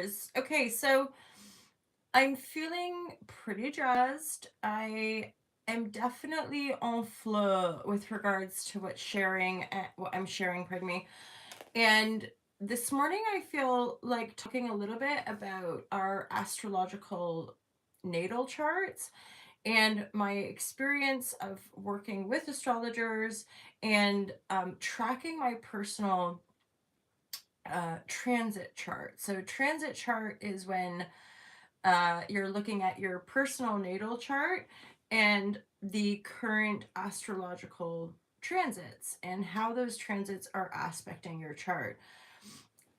Cheers. Okay, so I'm feeling pretty jazzed. I am definitely en fleur with regards to what I'm sharing, pardon me. And this morning I feel like talking a little bit about our astrological natal charts and my experience of working with astrologers and tracking my personal transit chart. So, transit chart is when you're looking at your personal natal chart and the current astrological transits and how those transits are aspecting your chart.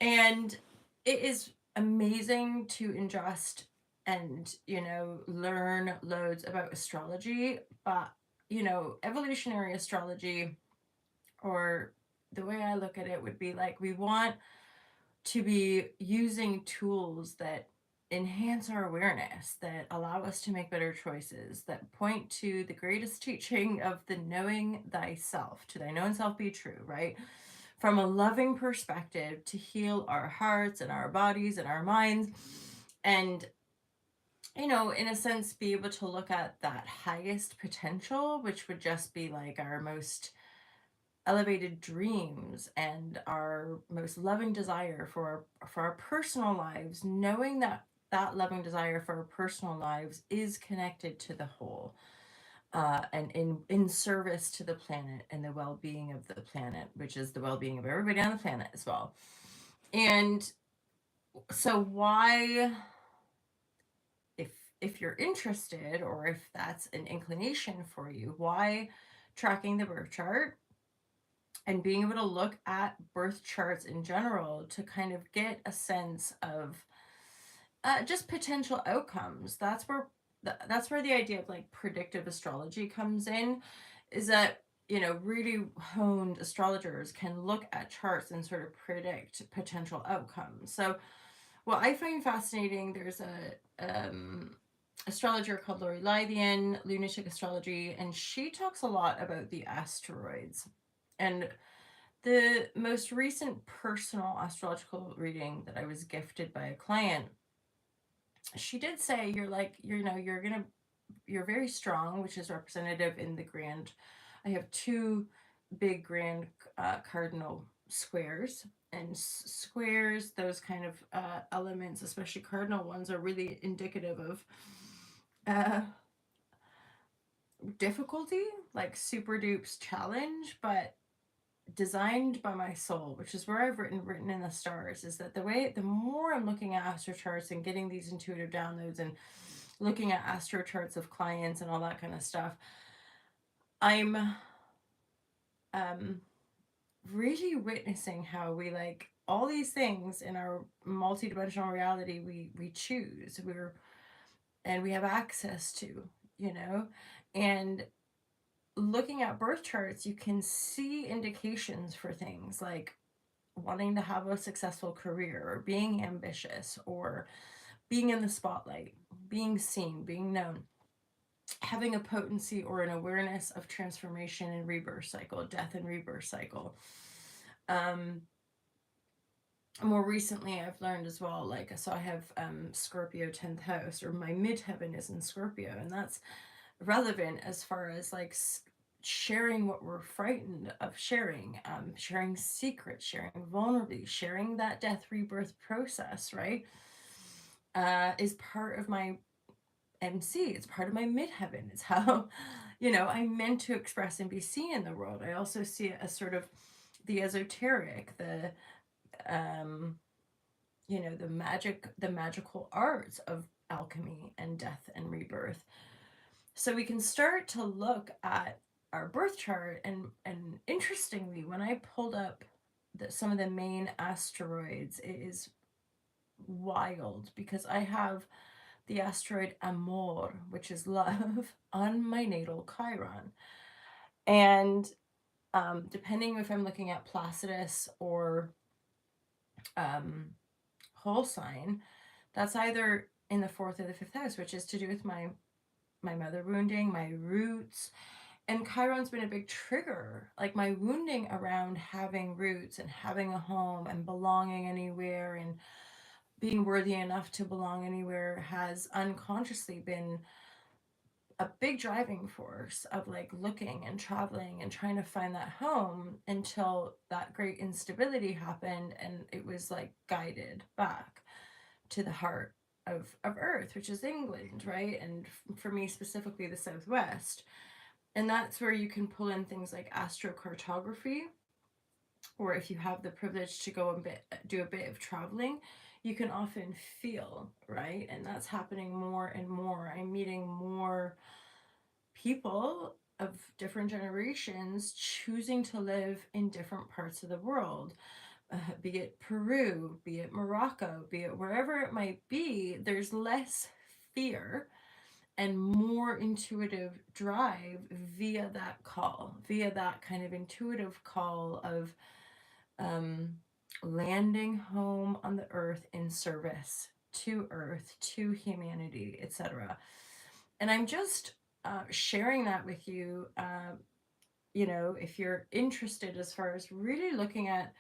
And it is amazing to ingest and, learn loads about astrology, but, evolutionary astrology, or the way I look at it would be like we want to be using tools that enhance our awareness, that allow us to make better choices, that point to the greatest teaching of the knowing thyself, to thine own self be true, right? From a loving perspective to heal our hearts and our bodies and our minds. And, in a sense, be able to look at that highest potential, which would just be like our most elevated dreams and our most loving desire for our personal lives, knowing that that loving desire for our personal lives is connected to the whole, and in service to the planet and the well-being of the planet, which is the well-being of everybody on the planet as well. And so why, if if you're interested, or if that's an inclination for you, why tracking the birth chart and being able to look at birth charts in general to kind of get a sense of just potential outcomes. That's where the idea of like predictive astrology comes in, is that really honed astrologers can look at charts and sort of predict potential outcomes. So what I find fascinating, there's a astrologer called Lori Lythian, Lunatic Astrology, and she talks a lot about the asteroids. And the most recent personal astrological reading that I was gifted by a client, she did say you're very strong, which is representative in the grand. I have two big grand cardinal squares, and squares, those kind of elements, especially cardinal ones, are really indicative of uh, difficulty, like super dupes challenge, but designed by my soul, which is where I've written in the stars, is that the more I'm looking at astro charts and getting these intuitive downloads and looking at astro charts of clients and all that kind of stuff, I'm um really witnessing how we, like, all these things in our multidimensional reality, we choose, and we have access to, you know and looking at birth charts, you can see indications for things like wanting to have a successful career, or being ambitious, or being in the spotlight, being seen, being known, having a potency or an awareness of transformation and rebirth cycle, death and rebirth cycle. Um, More recently, I've learned as well, like, so I have Scorpio 10th house, or my midheaven is in Scorpio, and that's relevant as far as like sharing what we're frightened of sharing, sharing secrets, sharing vulnerability, sharing that death rebirth process, right? Is part of my MC. It's part of my midheaven. It's how, I'm meant to express and be seen in the world. I also see it as sort of the esoteric, um, the magical arts of alchemy and death and rebirth. So we can start to look at our birth chart, and interestingly, when I pulled up some of the main asteroids, it is wild because I have the asteroid Amor, which is love, on my natal Chiron. And depending if I'm looking at Placidus or um, whole sign, that's either in the fourth or the fifth house, which is to do with my mother wounding, my roots. And Chiron's been a big trigger, like my wounding around having roots and having a home and belonging anywhere, and being worthy enough to belong anywhere has unconsciously been a big driving force of like looking and traveling and trying to find that home until that great instability happened, and it was like guided back to the heart of Earth, which is England, right? And for me specifically, the Southwest. And that's where you can pull in things like astrocartography, or if you have the privilege to go and do a bit of traveling, you can often feel, right? And that's happening more and more. I'm meeting more people of different generations choosing to live in different parts of the world, be it Peru, be it Morocco, be it wherever it might be. There's less fear and more intuitive drive via that call, via that kind of intuitive call of um, landing home on the earth in service to earth, to humanity, etc. And I'm just sharing that with you. You know, if you're interested, as far as really looking at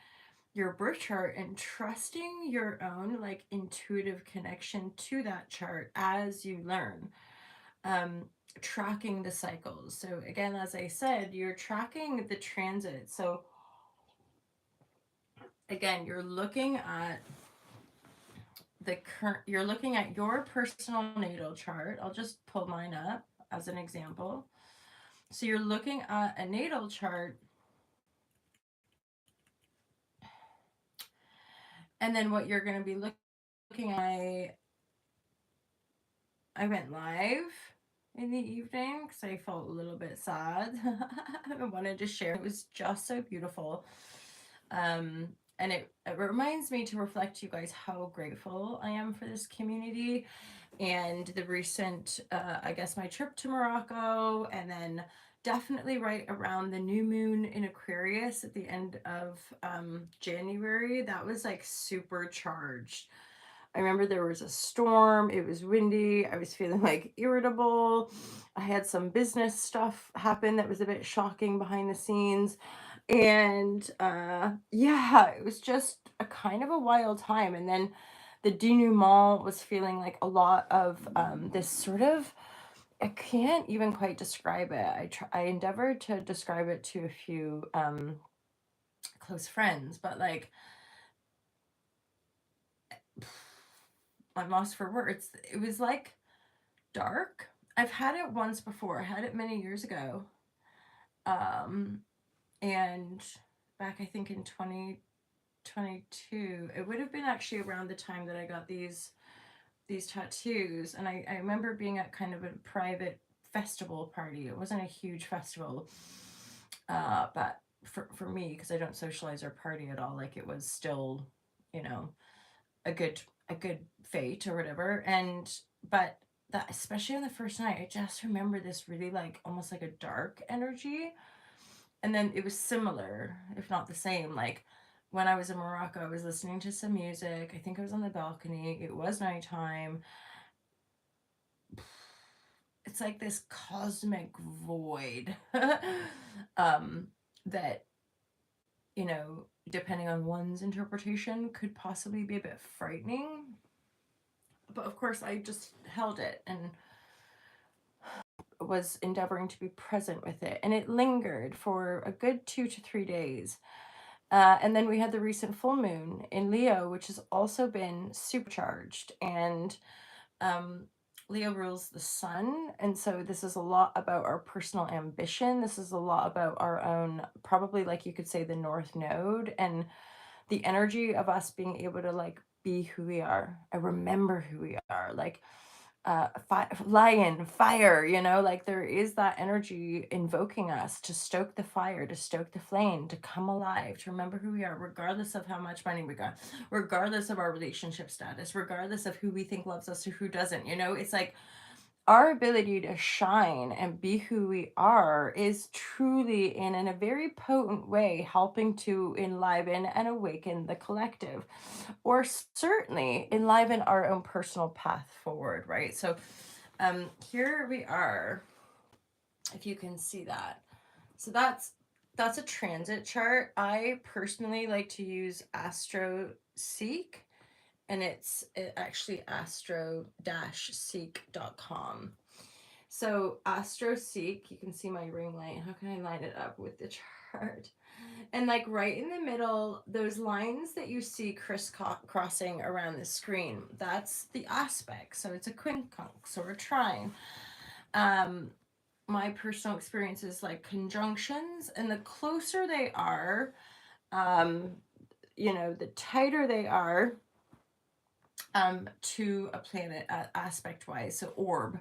your birth chart and trusting your own like intuitive connection to that chart as you learn, um, tracking the cycles. So again, as I said, you're tracking the transit. So again, you're looking at you're looking at your personal natal chart. I'll just pull mine up as an example. So you're looking at a natal chart, and then what you're going to be looking at, I went live in the evening because I felt a little bit sad. I wanted to share. It was just so beautiful. And it reminds me to reflect to you guys how grateful I am for this community and the recent, I guess, my trip to Morocco, and then definitely right around the new moon in Aquarius at the end of January. That was like supercharged. I remember there was a storm, it was windy, I was feeling like irritable. I had some business stuff happen that was a bit shocking behind the scenes. And yeah, it was just a kind of a wild time. And then the denouement was feeling like a lot of this sort of, I can't even quite describe it. I endeavored to describe it to a few close friends, but like I'm lost for words. It was like dark. I've had it once before. I had it many years ago. Um, and back I think in 2022, it would have been actually around the time that I got these tattoos, and I remember being at kind of a private festival party. It wasn't a huge festival, but for me, because I don't socialize or party at all, like it was still, you know, a good a good fate or whatever. And but that, especially on the first night, I just remember this really like almost like a dark energy. And then it was similar, if not the same, like when I was in Morocco, I was listening to some music. I think I was on the balcony. It was nighttime. It's like this cosmic void um, that, you know, depending on one's interpretation, could possibly be a bit frightening. But of course, I just held it and was endeavoring to be present with it. And it lingered for a good 2 to 3 days. And then we had the recent full moon in Leo, which has also been supercharged. And um, Leo rules the sun. And so this is a lot about our personal ambition. This is a lot about our own, probably like you could say, the North Node, and the energy of us being able to like be who we are. I remember who we are. Like lion, fire, you know, like there is that energy invoking us to stoke the fire, to stoke the flame, to come alive, to remember who we are, regardless of how much money we got, regardless of our relationship status, regardless of who we think loves us or who doesn't. You know, it's like our ability to shine and be who we are is truly, and in a very potent way, helping to enliven and awaken the collective, or certainly enliven our own personal path forward, right? So here we are, if you can see that. So that's a transit chart. I personally like to use Astro Seek, and it's actually astro-seek.com. So AstroSeek, you can see my ring light. How can I line it up with the chart? And like right in the middle, those lines that you see crisscrossing around the screen, that's the aspect. So it's a quincunx or a trine. Um, my personal experience is like conjunctions, and the closer they are, um, the tighter they are to a planet aspect wise, so orb.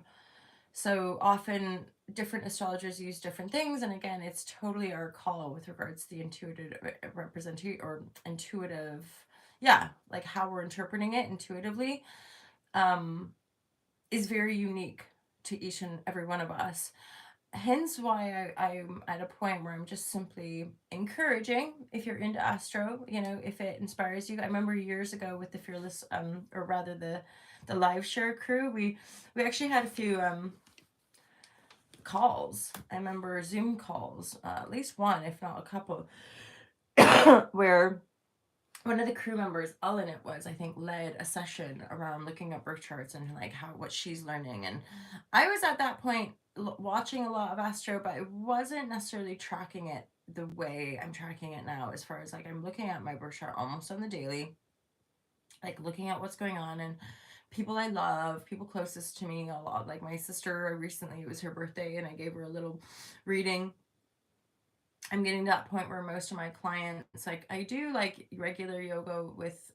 So often different astrologers use different things, and again, it's totally our call with regards to the intuitive representation or intuitive, yeah, like how we're interpreting it intuitively, um, is very unique to each and every one of us. Hence why I'm at a point where I'm just simply encouraging, if you're into astro, if it inspires you. I remember years ago with the Fearless, or rather the live share crew, we actually had a few calls. I remember Zoom calls, at least one, if not a couple, where one of the crew members, Ellen it was, I think, led a session around looking at birth charts and like what she's learning. And I was at that point watching a lot of astro, but I wasn't necessarily tracking it the way I'm tracking it now, as far as like I'm looking at my birth chart almost on the daily, like looking at what's going on and people I love, people closest to me a lot. Like my sister, recently it was her birthday and I gave her a little reading. I'm getting to that point where most of my clients, like I do like regular yoga with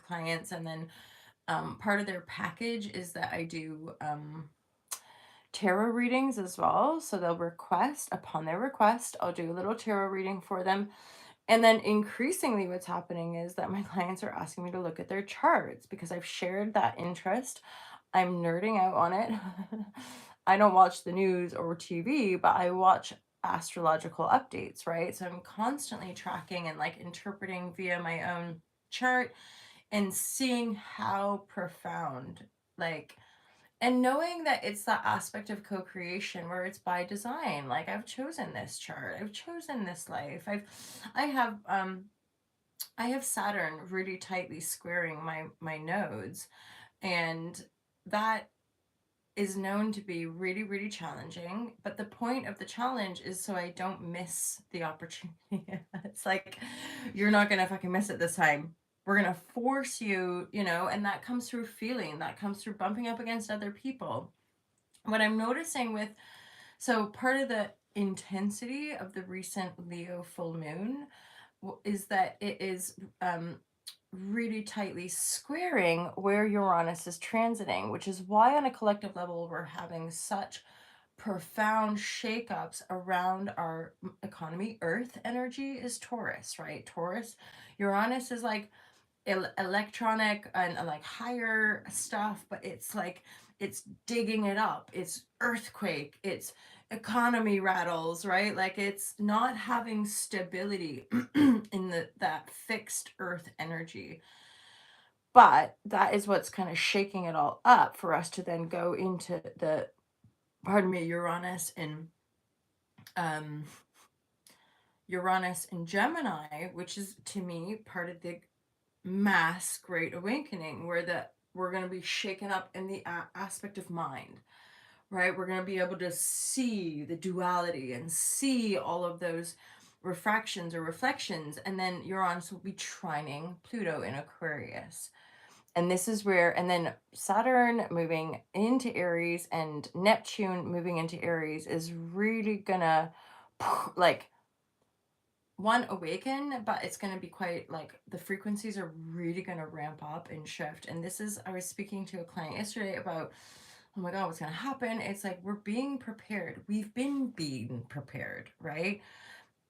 clients, and then part of their package is that I do tarot readings as well. So they'll request, upon their request, I'll do a little tarot reading for them. And then increasingly what's happening is that my clients are asking me to look at their charts because I've shared that interest. I'm nerding out on it. I don't watch the news or TV, but I watch astrological updates, right? So I'm constantly tracking and like interpreting via my own chart and seeing how profound, like, and knowing that it's that aspect of co-creation where it's by design. Like I've chosen this chart, I've chosen this life. I have Saturn really tightly squaring my nodes, and that is known to be really, really challenging. But the point of the challenge is so I don't miss the opportunity. It's like, you're not going to fucking miss it this time. We're going to force you, and that comes through feeling, that comes through bumping up against other people. What I'm noticing so part of the intensity of the recent Leo full moon is that it is really tightly squaring where Uranus is transiting, which is why on a collective level we're having such profound shakeups around our economy. Earth energy is Taurus, right? Taurus, Uranus is like electronic and like higher stuff, but it's like it's digging it up, it's earthquake, it's economy rattles, right? Like it's not having stability in that fixed earth energy. But that is what's kind of shaking it all up for us to then go into the, pardon me, um Uranus in Gemini, which is to me part of the mass great awakening, where we're going to be shaken up in the aspect of mind, right? We're going to be able to see the duality and see all of those refractions or reflections. And then Uranus will be trining Pluto in Aquarius. And this is where, and then Saturn moving into Aries and Neptune moving into Aries is really gonna like one awaken, but it's going to be quite like the frequencies are really going to ramp up and shift. And this is, I was speaking to a client yesterday about, oh my god, what's going to happen. It's like we're being prepared, we've been being prepared, right?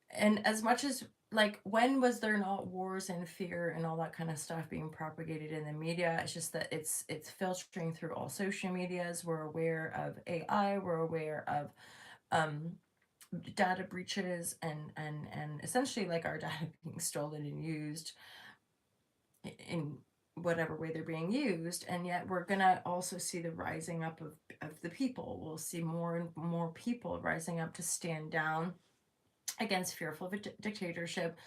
And as much as, like, when was there not wars and fear and all that kind of stuff being propagated in the media? It's just that it's filtering through all social medias. We're aware of AI, we're aware of data breaches and essentially like our data being stolen and used in whatever way they're being used. And yet we're gonna also see the rising up of the people. We'll see more and more people rising up to stand down against fearful of a dictatorship.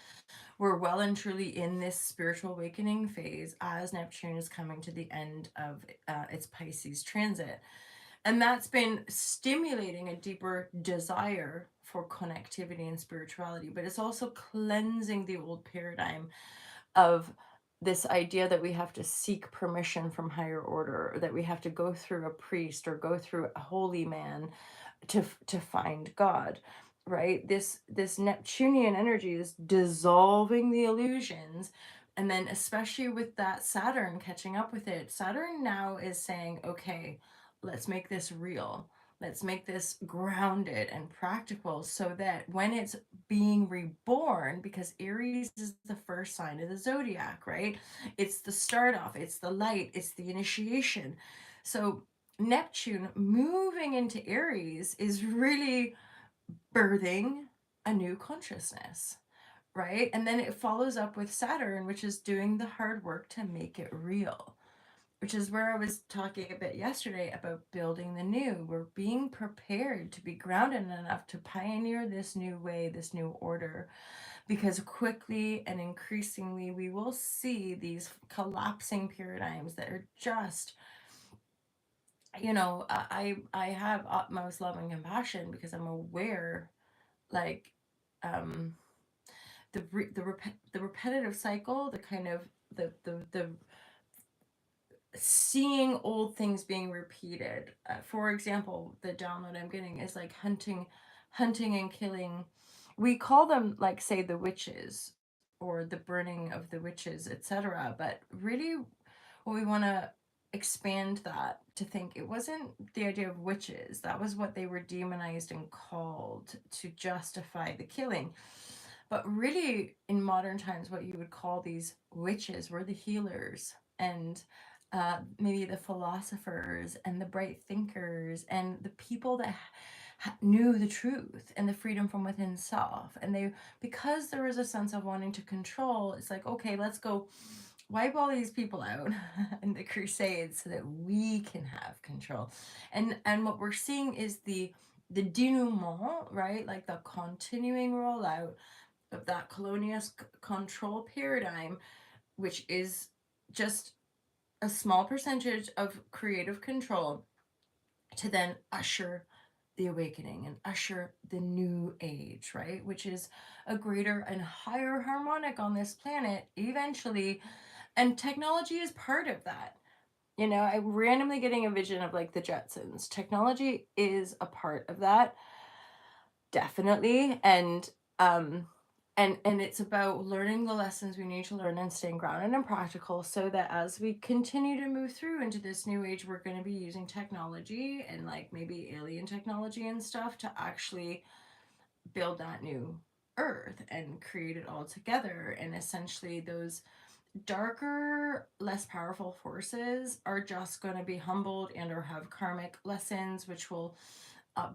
We're well and truly in this spiritual awakening phase as Neptune is coming to the end of its Pisces transit. And that's been stimulating a deeper desire for connectivity and spirituality, but it's also cleansing the old paradigm of this idea that we have to seek permission from higher order, or that we have to go through a priest or go through a holy man to find God, right? This Neptunian energy is dissolving the illusions. And then especially with that Saturn catching up with it, Saturn now is saying, okay, let's make this real. Let's make this grounded and practical so that when it's being reborn, because Aries is the first sign of the zodiac, right? It's the start off, it's the light, it's the initiation. So Neptune moving into Aries is really birthing a new consciousness, right? And then it follows up with Saturn, which is doing the hard work to make it real, which is where I was talking a bit yesterday about building the new. We're being prepared to be grounded enough to pioneer this new way, this new order, because quickly and increasingly we will see these collapsing paradigms that are just, I have utmost love and compassion because I'm aware, like, um the repetitive cycle, the kind of the seeing old things being repeated. For example, the download I'm getting is like hunting and killing. We call them, like, say, the witches or the burning of the witches, etc. But really, what we want to expand that to think, it wasn't the idea of witches. That was what they were demonized and called to justify the killing. But really, in modern times, what you would call these witches were the healers, and maybe the philosophers and the bright thinkers and the people that knew the truth and the freedom from within self. And they, because there was a sense of wanting to control, it's like, okay, let's go wipe all these people out in the crusades so that we can have control. And what we're seeing is the denouement, right? Like the continuing rollout of that colonialist control paradigm, which is just a small percentage of creative control, to then usher the awakening and usher the new age, right? Which is a greater and higher harmonic on this planet eventually. And technology is part of that. I'm randomly getting a vision of like the Jetsons. Technology is a part of that, definitely. And it's about learning the lessons we need to learn and staying grounded and practical, so that as we continue to move through into this new age, we're going to be using technology and like maybe alien technology and stuff to actually build that new earth and create it all together. And essentially those darker, less powerful forces are just going to be humbled and or have karmic lessons, which will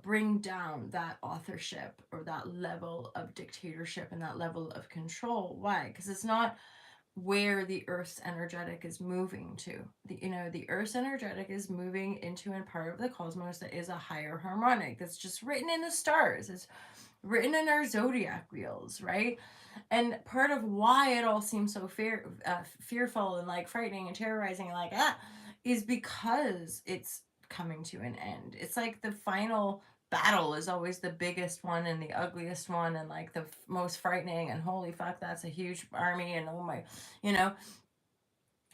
bring down that authorship or that level of dictatorship and that level of control. Why? Because it's not where the Earth's energetic is moving to. The Earth's energetic is moving into a part of the cosmos that is a higher harmonic. That's just written in the stars. It's written in our zodiac wheels, right? And part of why it all seems so fearful and like frightening and terrorizing and like is because it's coming to an end. It's like the final battle is always the biggest one and the ugliest one and like the most frightening, and holy fuck, that's a huge army, and oh my, you know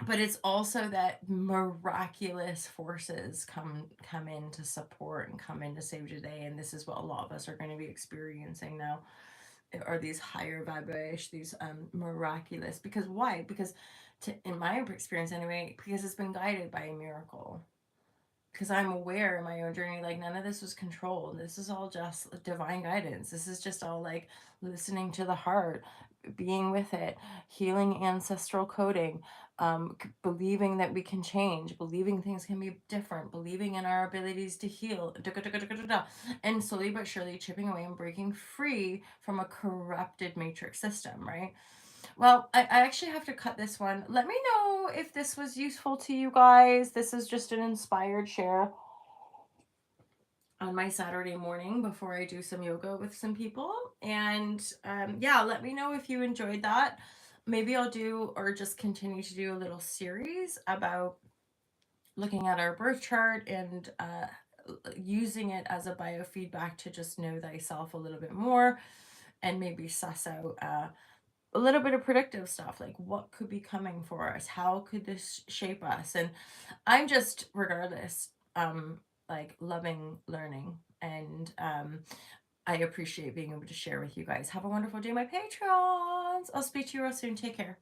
but it's also that miraculous forces come in to support and come in to save today. And this is what a lot of us are going to be experiencing now, are these higher vibration, these miraculous. Because why? Because in my experience anyway, because it's been guided by a miracle, because I'm aware in my own journey, like none of this was controlled. This is all just divine guidance. This is just all like listening to the heart, being with it, healing ancestral coding, believing that we can change, believing things can be different, believing in our abilities to heal, and slowly but surely chipping away and breaking free from a corrupted matrix system, right? Well, I actually have to cut this one. Let me know if this was useful to you guys. This is just an inspired share. on my Saturday morning before I do some yoga with some people. And yeah, let me know if you enjoyed that. Maybe I'll do or just continue to do a little series about looking at our birth chart and using it as a biofeedback to just know thyself a little bit more and maybe suss out a little bit of predictive stuff like what could be coming for us, how could this shape us. And I'm just regardless like loving learning, and I appreciate being able to share with you guys. Have a wonderful day, my patrons. I'll speak to you real soon. Take care.